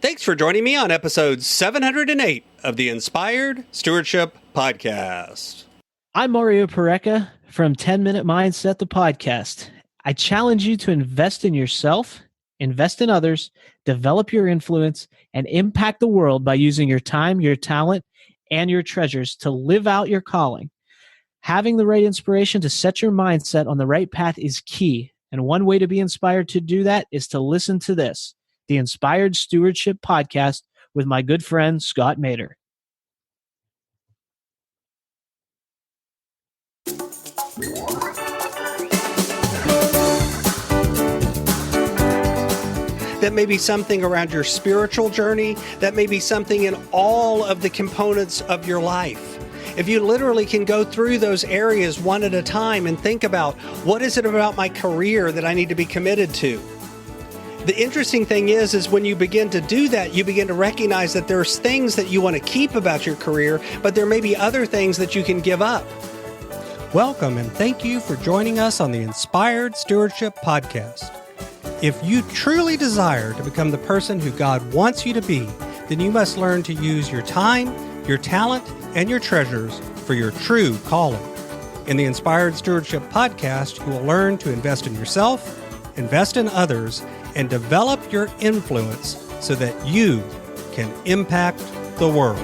Thanks for joining me on episode 708 of the Inspired Stewardship Podcast. I'm Mario Pareca from 10 Minute Mindset, the podcast. I challenge you to invest in yourself, invest in others, develop your influence, and impact the world by using your time, your talent, and your treasures to live out your calling. Having the right inspiration to set your mindset on the right path is key. And one way to be inspired to do that is to listen to this, the Inspired Stewardship Podcast with my good friend, Scott Mader. That may be something around your spiritual journey. That may be something in all of the components of your life. If you literally can go through those areas one at a time and think about, what is it about my career that I need to be committed to? The interesting thing is when you begin to do that, you begin to recognize that there's things that you want to keep about your career, but there may be other things that you can give up. Welcome and thank you for joining us on the Inspired Stewardship Podcast. If you truly desire to become the person who God wants you to be, then you must learn to use your time, your talent, and your treasures for your true calling. In the Inspired Stewardship Podcast, you will learn to invest in yourself, invest in others, and develop your influence so that you can impact the world.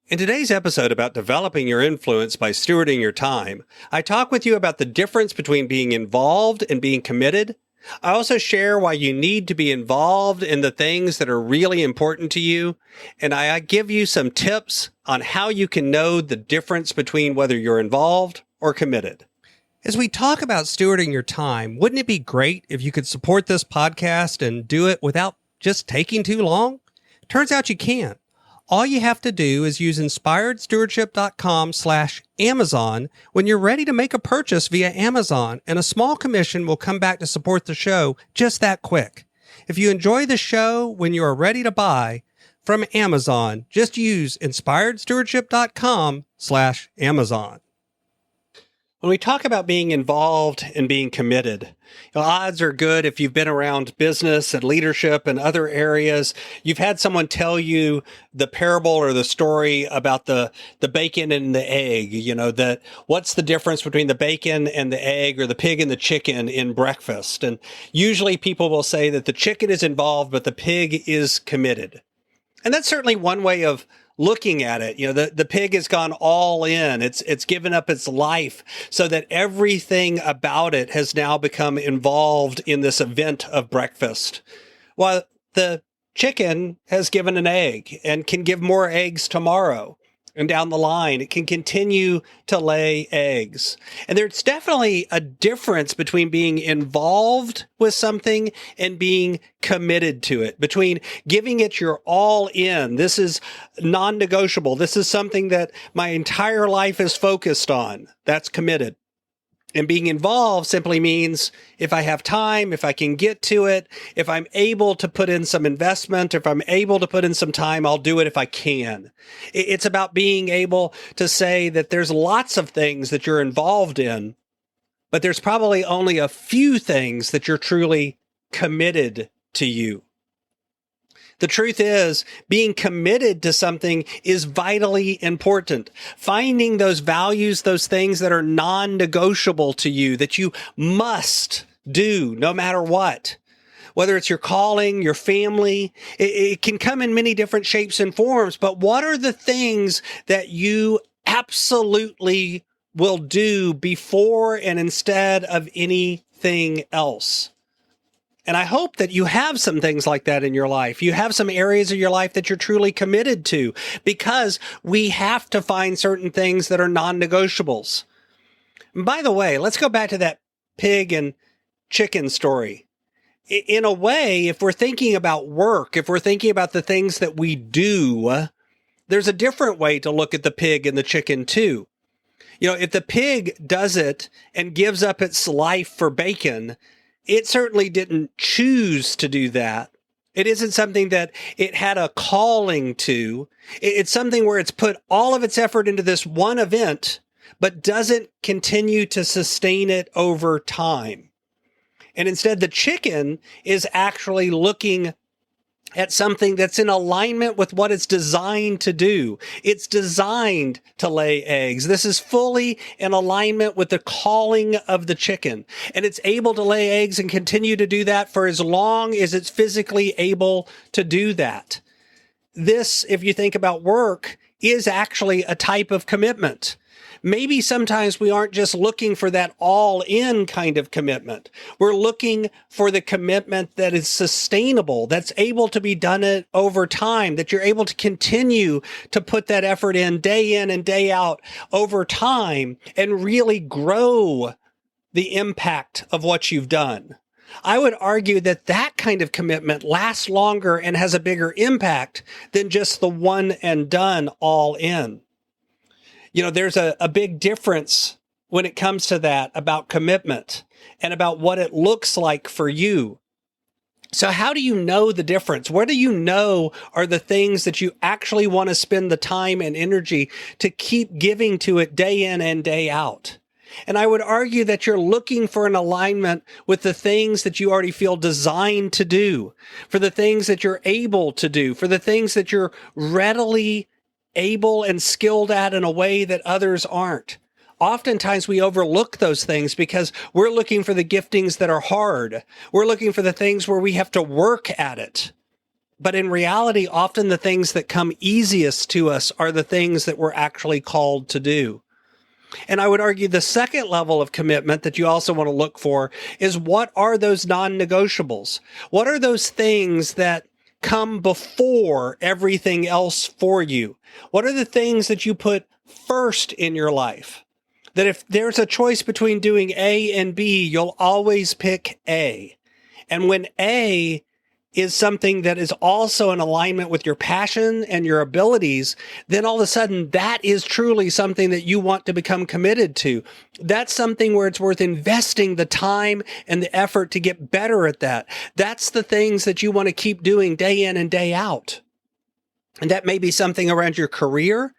In today's episode about developing your influence by stewarding your time, I talk with you about the difference between being involved and being committed. I also share why you need to be involved in the things that are really important to you, and I give you some tips on how you can know the difference between whether you're involved or committed. As we talk about stewarding your time, wouldn't it be great if you could support this podcast and do it without just taking too long? Turns out you can. All you have to do is use inspiredstewardship.com/Amazon when you're ready to make a purchase via Amazon, and a small commission will come back to support the show just that quick. If you enjoy the show when you are ready to buy from Amazon, just use inspiredstewardship.com/Amazon. When we talk about being involved and being committed, odds are good if you've been around business and leadership and other areas. You've had someone tell you the parable or the story about the bacon and the egg, that what's the difference between the bacon and the egg, or the pig and the chicken in breakfast. And usually people will say that the chicken is involved, but the pig is committed. And that's certainly one way of looking at it. The pig has gone all in. It's given up its life so that everything about it has now become involved in this event of breakfast. While the chicken has given an egg and can give more eggs tomorrow. And down the line, it can continue to lay eggs. And there's definitely a difference between being involved with something and being committed to it, between giving it your all in. This is non-negotiable. This is something that my entire life is focused on. That's committed. And being involved simply means if I have time, if I can get to it, if I'm able to put in some investment, if I'm able to put in some time, I'll do it if I can. It's about being able to say that there's lots of things that you're involved in, but there's probably only a few things that you're truly committed to you. The truth is, being committed to something is vitally important. Finding those values, those things that are non-negotiable to you, that you must do no matter what. Whether it's your calling, your family, it can come in many different shapes and forms. But what are the things that you absolutely will do before and instead of anything else? And I hope that you have some things like that in your life. You have some areas of your life that you're truly committed to, because we have to find certain things that are non-negotiables. And by the way, let's go back to that pig and chicken story. In a way, if we're thinking about work, if we're thinking about the things that we do, there's a different way to look at the pig and the chicken too. If the pig does it and gives up its life for bacon, it certainly didn't choose to do that. It isn't something that it had a calling to. It's something where it's put all of its effort into this one event, but doesn't continue to sustain it over time. And instead, the chicken is actually looking at something that's in alignment with what it's designed to do. It's designed to lay eggs. This is fully in alignment with the calling of the chicken. And it's able to lay eggs and continue to do that for as long as it's physically able to do that. This, if you think about work, is actually a type of commitment. Maybe sometimes we aren't just looking for that all-in kind of commitment. We're looking for the commitment that is sustainable, that's able to be done over time, that you're able to continue to put that effort in and day out over time and really grow the impact of what you've done. I would argue that that kind of commitment lasts longer and has a bigger impact than just the one and done all in. There's a big difference when it comes to that about commitment and about what it looks like for you. So how do you know the difference? What do you know are the things that you actually want to spend the time and energy to keep giving to it day in and day out? And I would argue that you're looking for an alignment with the things that you already feel designed to do, for the things that you're able to do, for the things that you're readily able and skilled at in a way that others aren't. Oftentimes we overlook those things because we're looking for the giftings that are hard. We're looking for the things where we have to work at it. But in reality, often the things that come easiest to us are the things that we're actually called to do. And I would argue the second level of commitment that you also want to look for is, what are those non-negotiables? What are those things that come before everything else for you? What are the things that you put first in your life? That if there's a choice between doing A and B, you'll always pick A. And when A is something that is also in alignment with your passion and your abilities, then all of a sudden that is truly something that you want to become committed to. That's something where it's worth investing the time and the effort to get better at that. That's the things that you want to keep doing day in and day out. And that may be something around your career.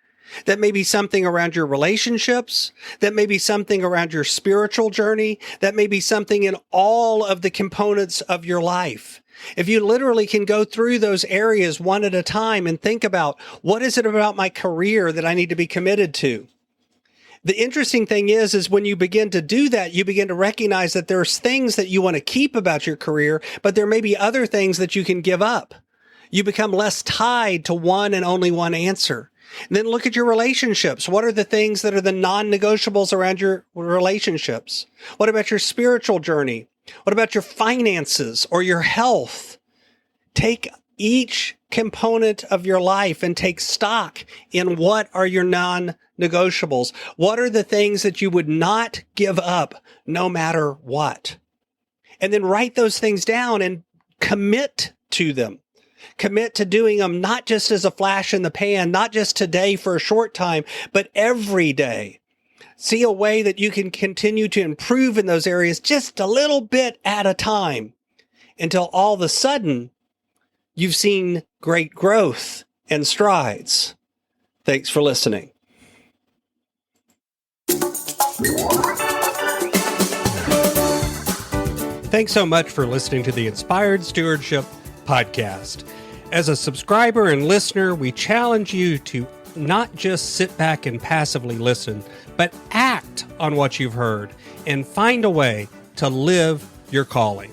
That may be something around your relationships. That may be something around your spiritual journey. That may be something in all of the components of your life. If you literally can go through those areas one at a time and think about, what is it about my career that I need to be committed to? The interesting thing is when you begin to do that, you begin to recognize that there's things that you want to keep about your career, but there may be other things that you can give up. You become less tied to one and only one answer. And then look at your relationships. What are the things that are the non-negotiables around your relationships? What about your spiritual journey? What about your finances or your health? Take each component of your life and take stock in what are your non-negotiables. What are the things that you would not give up no matter what? And then write those things down and commit to them. Commit to doing them not just as a flash in the pan, not just today for a short time, but every day. See a way that you can continue to improve in those areas just a little bit at a time until all of a sudden you've seen great growth and strides. Thanks for listening. Thanks so much for listening to the Inspired Stewardship Podcast. As a subscriber and listener, we challenge you to not just sit back and passively listen, but act on what you've heard and find a way to live your calling.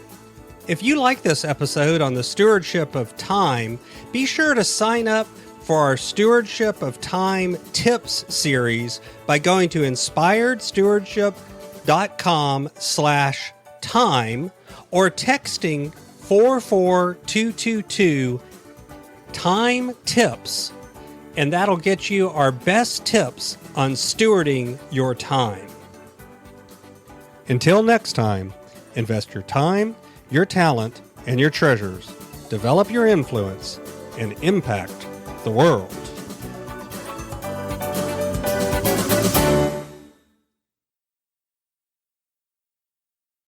If you like this episode on the stewardship of time, be sure to sign up for our Stewardship of Time Tips series by going to inspiredstewardship.com/time or texting 44222 time tips, and that'll get you our best tips on stewarding your time. Until next time, invest your time, your talent, and your treasures. Develop your influence and impact the world.